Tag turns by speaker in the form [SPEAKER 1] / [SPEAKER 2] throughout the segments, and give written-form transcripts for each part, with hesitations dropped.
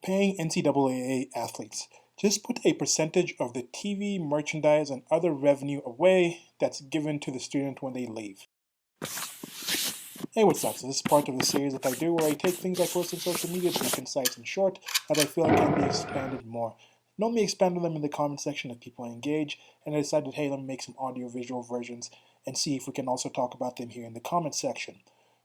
[SPEAKER 1] Paying NCAA athletes. Just put a percentage of the TV, merchandise, and other revenue away that's given to the student when they leave. Hey, what's up? So this is part of the series that I do where I take things I post on social media to make insights and short that I feel like can be expanded more. Normally expand on them in the comment section if people engage, and I decided, hey, let me make some audio-visual versions and see if we can also talk about them here in the comment section.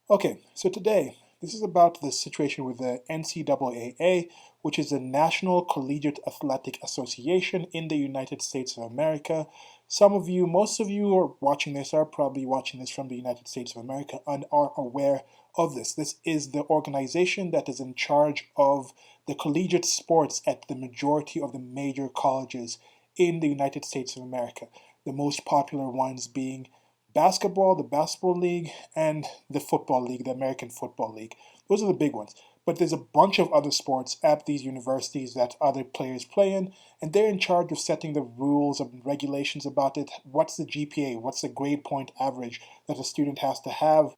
[SPEAKER 1] Okay, so today, this is about the situation with the NCAA, which is the National Collegiate Athletic Association in the United States of America. Some of you, most of you who are watching this are probably watching this from the United States of America and are aware of this. This is the organization that is in charge of the collegiate sports at the majority of the major colleges in the United States of America. The most popular ones being basketball, the Basketball League, and the Football League, the American Football League. Those are the big ones. But there's a bunch of other sports at these universities that other players play in, and they're in charge of setting the rules and regulations about it. What's the GPA? What's the grade point average that a student has to have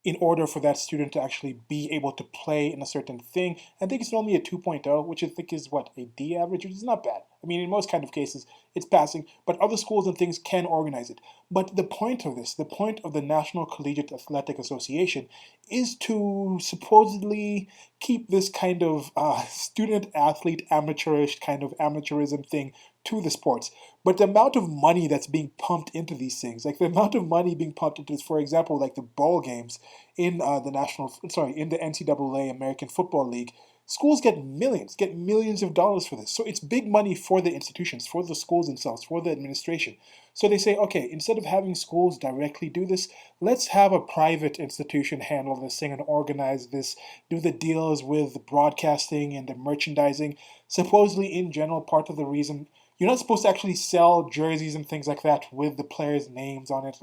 [SPEAKER 1] in order for that student to actually be able to play in a certain thing? I think it's only a 2.0, which I think is what, a D average, which is not bad. I mean, in most kind of cases, it's passing, but other schools and things can organize it. But the point of this, the point of the National Collegiate Athletic Association is to supposedly keep this kind of student-athlete amateurish kind of amateurism thing to the sports. But the amount of money that's being pumped into these things, like the amount of money being pumped into this, for example, like the ball games in in the NCAA American Football League, schools get millions of dollars for this. So it's big money for the institutions, for the schools themselves, for the administration. So they say, okay, instead of having schools directly do this, let's have a private institution handle this thing and organize this, do the deals with the broadcasting and the merchandising. Supposedly, in general, part of the reason you're not supposed to actually sell jerseys and things like that with the players' names on it.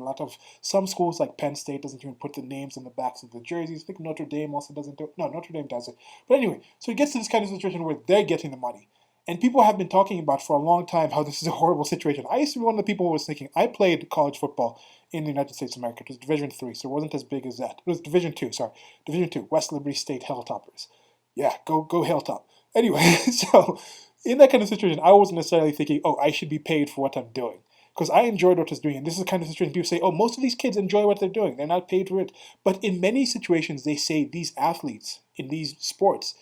[SPEAKER 1] Some schools like Penn State doesn't even put the names on the backs of the jerseys. I think Notre Dame also doesn't do it. No, Notre Dame does it. But anyway, so it gets to this kind of situation where they're getting the money. And people have been talking about for a long time how this is a horrible situation. I used to be one of the people who was thinking, I played college football in the United States of America. It was Division III, so it wasn't as big as that. It was Division II, sorry. Division II, West Liberty State Hilltoppers. Yeah, go Hilltop. Anyway, so in that kind of situation, I wasn't necessarily thinking, oh, I should be paid for what I'm doing. Because I enjoyed what I was doing. And this is the kind of situation people say, oh, most of these kids enjoy what they're doing. They're not paid for it. But in many situations, they say these athletes in these sports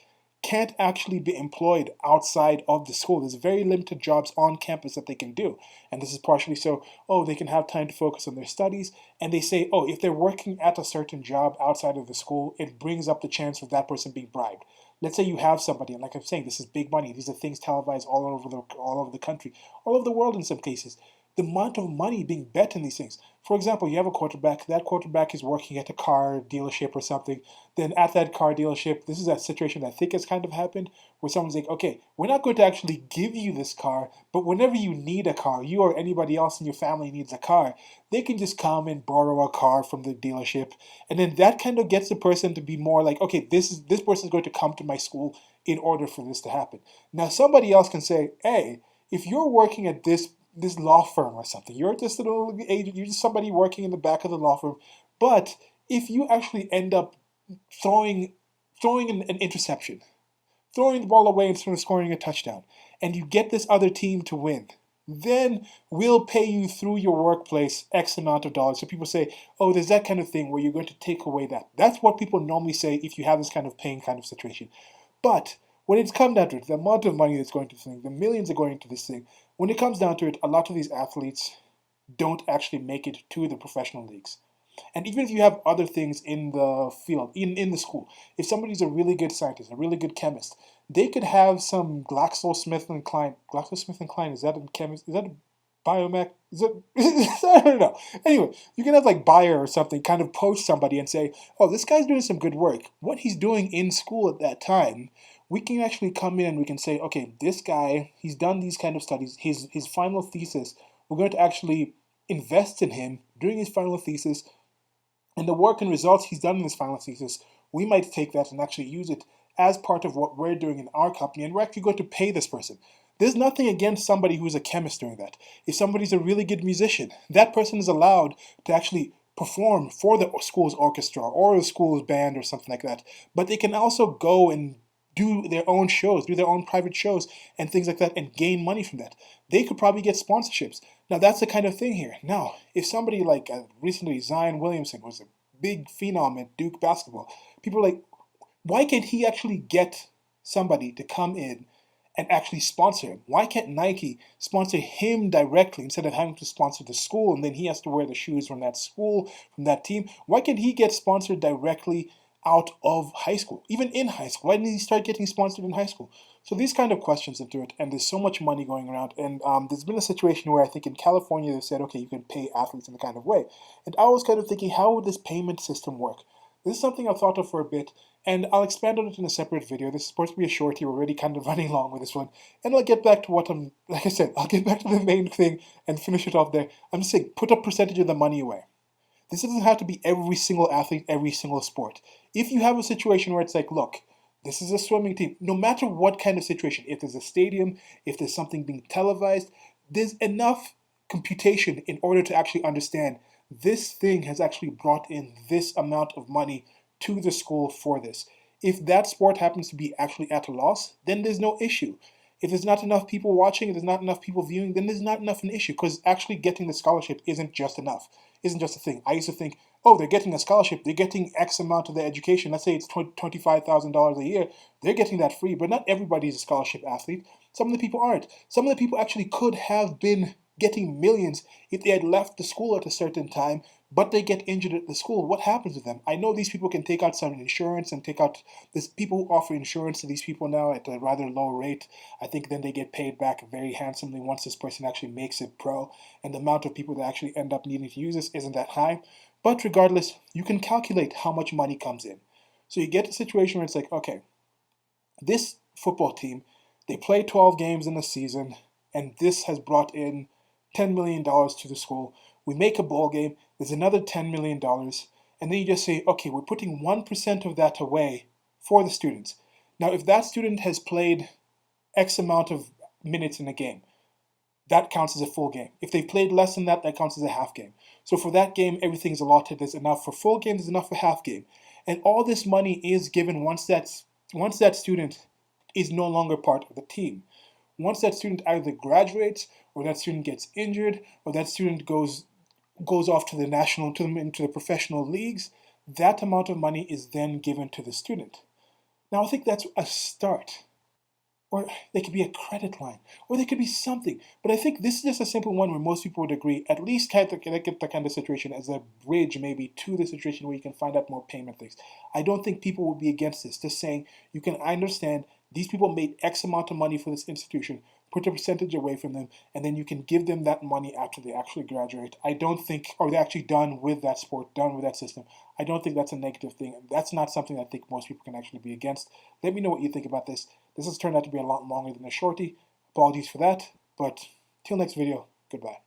[SPEAKER 1] can't actually be employed outside of the school. There's very limited jobs on campus that they can do. And this is partially so, oh, they can have time to focus on their studies. And they say, oh, if they're working at a certain job outside of the school, it brings up the chance of that person being bribed. Let's say you have somebody, and like I'm saying, this is big money. These are things televised all over the country, all over the world in some cases. The amount of money being bet in these things. For example, you have a quarterback. That quarterback is working at a car dealership or something. Then at that car dealership, this is a situation that I think has kind of happened, where someone's like, okay, we're not going to actually give you this car, but whenever you need a car, you or anybody else in your family needs a car, they can just come and borrow a car from the dealership. And then that kind of gets the person to be more like, okay, this person is going to come to my school in order for this to happen. Now, somebody else can say, hey, if you're working at this law firm or something, you're just a little agent, you're just somebody working in the back of the law firm, but if you actually end up throwing an interception, throwing the ball away instead of scoring a touchdown, and you get this other team to win, then we'll pay you through your workplace X amount of dollars. So people say, oh, there's that kind of thing where you're going to take away that. That's what people normally say if you have this kind of paying kind of situation. But when it's come down to it, the amount of money that's going to this thing, the millions are going into this thing, when it comes down to it, a lot of these athletes don't actually make it to the professional leagues. And even if you have other things in the field, in the school, if somebody's a really good scientist, a really good chemist, they could have some GlaxoSmithKline. GlaxoSmithKline, is that a chemist? Is that a biomech? Is it? I don't know. Anyway, you can have like Bayer or something kind of poach somebody and say, oh, this guy's doing some good work. What he's doing in school at that time, we can actually come in and we can say, okay, this guy, he's done these kind of studies. His final thesis, we're going to actually invest in him during his final thesis, and the work and results he's done in his final thesis, we might take that and actually use it as part of what we're doing in our company, and we're actually going to pay this person. There's nothing against somebody who's a chemist doing that. If somebody's a really good musician, that person is allowed to actually perform for the school's orchestra or the school's band or something like that. But they can also go and do their own shows, do their own private shows and things like that and gain money from that. They could probably get sponsorships. Now, that's the kind of thing here. Now, if somebody like recently Zion Williamson was a big phenom at Duke basketball, people are like, why can't he actually get somebody to come in and actually sponsor him? Why can't Nike sponsor him directly instead of having to sponsor the school and then he has to wear the shoes from that school, from that team? Why can't he get sponsored directly out of high school, even in high school? Why didn't he start getting sponsored in high school? So these kind of questions into it, and there's so much money going around. And there's been a situation where I think in California they've said, okay, you can pay athletes in a kind of way. And I was kind of thinking, how would this payment system work? This is something I've thought of for a bit, and I'll expand on it in a separate video. This is supposed to be a shorty. We're already kind of running long with this one. And I'll get back to what like I said, I'll get back to the main thing and finish it off there. I'm just saying, put a percentage of the money away. This doesn't have to be every single athlete, every single sport. If you have a situation where it's like, look, this is a swimming team, no matter what kind of situation, if there's a stadium, if there's something being televised, there's enough computation in order to actually understand this thing has actually brought in this amount of money to the school for this. If that sport happens to be actually at a loss, then there's no issue. If there's not enough people watching, if there's not enough people viewing, then there's not enough an issue, because actually getting the scholarship isn't just enough, isn't just a thing. I used to think, oh, they're getting a scholarship, they're getting X amount of their education. Let's say it's $25,000 a year. They're getting that free, but not everybody's a scholarship athlete. Some of the people aren't. Some of the people actually could have been getting millions if they had left the school at a certain time, but they get injured at the school. What happens to them? I know these people can take out some insurance and take out this. People who offer insurance to these people now at a rather low rate. I think then they get paid back very handsomely once this person actually makes it pro, and the amount of people that actually end up needing to use this isn't that high. But regardless, you can calculate how much money comes in. So you get a situation where it's like, okay, this football team, they play 12 games in a season, and this has brought in $10 million to the school. We make a bowl game, there's another $10 million, and then you just say, okay, we're putting 1% of that away for the students. Now, if that student has played X amount of minutes in a game, that counts as a full game. If they played less than that, that counts as a half game. So for that game, everything's allotted. There's enough for full game, there's enough for half game. And all this money is given once that student is no longer part of the team. Once that student either graduates, or that student gets injured, or that student goes off to the into the professional leagues, that amount of money is then given to the student. Now I think that's a start. Or there could be a credit line, or there could be something. But I think this is just a simple one where most people would agree, at least get the kind of situation as a bridge maybe to the situation where you can find out more payment things. I don't think people would be against this, just saying, I understand these people made X amount of money for this institution, put a percentage away from them, and then you can give them that money after they actually graduate. I don't think, or they're actually done with that sport, done with that system. I don't think that's a negative thing. That's not something I think most people can actually be against. Let me know what you think about this. This has turned out to be a lot longer than a shorty. Apologies for that, but till next video, goodbye.